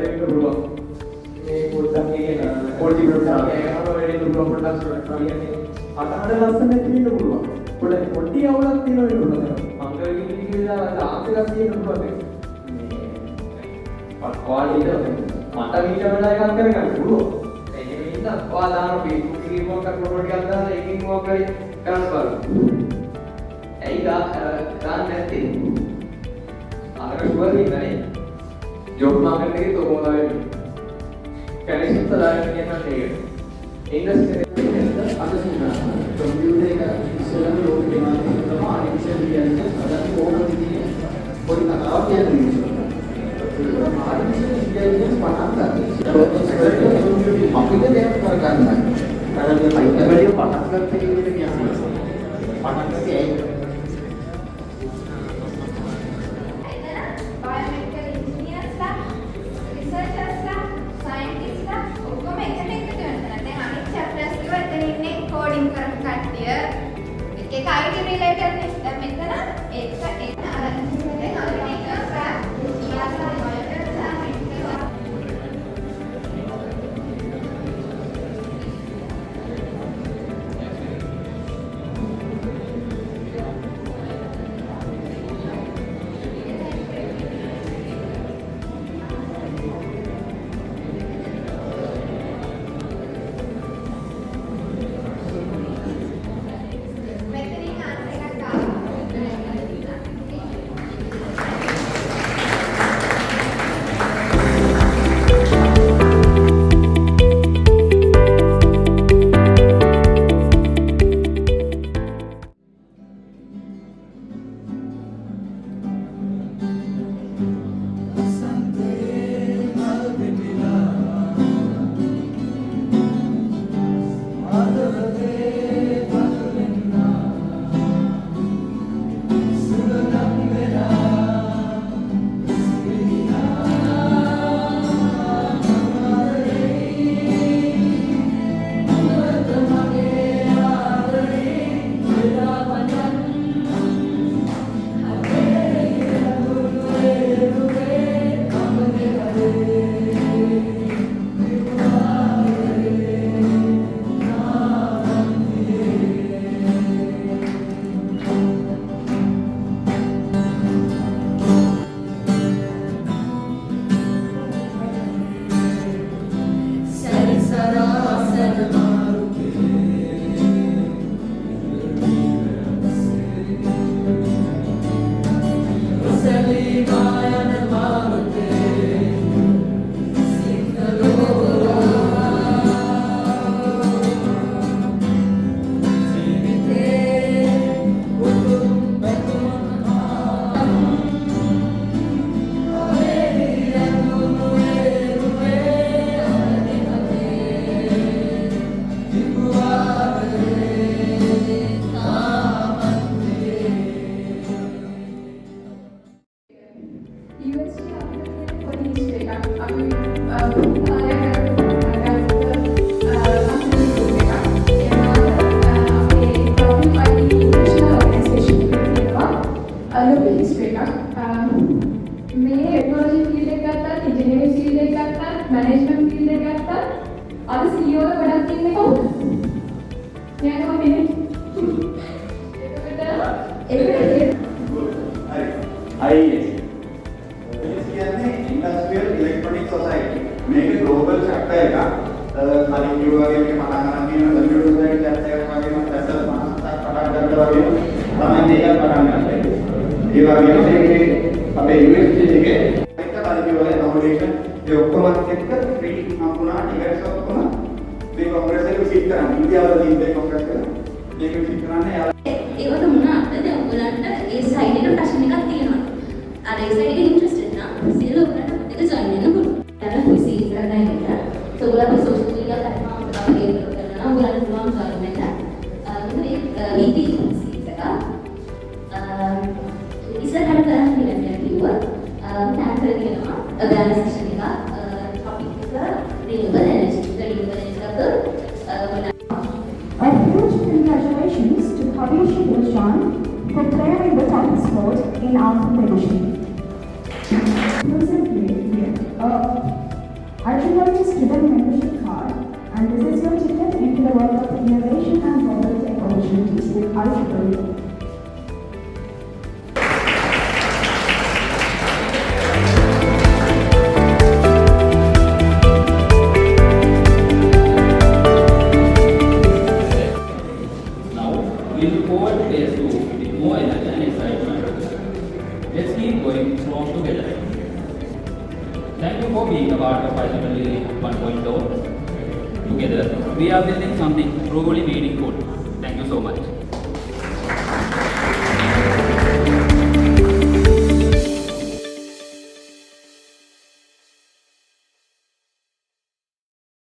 වෙන්න පුළුවන්. මේ පොඩ්ඩක් කියන පොඩි ප්‍රොඩක්ට් එකකට වැඩි දුර ප්‍රොඩක්ට්ස් වලට කියන්නේ අතහඬ ලස්සන තියෙන්න පුළුවන්. පොඩි අවුලක් තියෙනවා වෙන්න පුළුවන්. මංගල කියලා ආසිකක් තියෙන්න පුළුවන්. මේ ක්වාලිටි මට මීට වඩා එකක් කරගන්න පුළුවන්. එහෙම ඉන්න ඔයාලා Facebook එකේ මොකක් ෆොටෝ ටිකක් දාලා ඒකෙන් මොකක් හරි කරන්න බලන්න. ඇයි ගන්න නැත්තේ? අර ෂුවර් ඉන්නනේ. ජොබ් මාකට් එකේ තෝරලා වෙන්නේ. කැලේෂන් සදාගෙන යනවා ඒක. ඉන්ඩස්ට්‍රි එකේ අද සිනා කම්පියුටර් එක ඉස්සෙල්ලාම ලෝක ඩිමාන්ඩ් එක තමයි ආර්ටිෆිෂල් ඉන්ටෙලිජන්ස් අදත් කොහොමද කියන්නේ පොඩි කතාවක් කියන්නේ. ආර්ටිෆිෂල් ඉන්ටෙලිජන්ස් පටන් ගන්න අපිට දෙයක් කරගන්නයි. කරන්නේ පයින්ට් පටන් ගන්න කෙනෙකුට කියන්නේ. පටන් ගත්තේ ඇයි? in our competition. Presently, here, Ultimately, student membership card, and this is your ticket into the world of innovation and mobility opportunities with IEEE. We look forward to phase 2 with more energy and excitement. Let's keep going strong together. Thank you for being a part of IEEE 1.0. Together, we are building something truly meaningful. Thank you so much.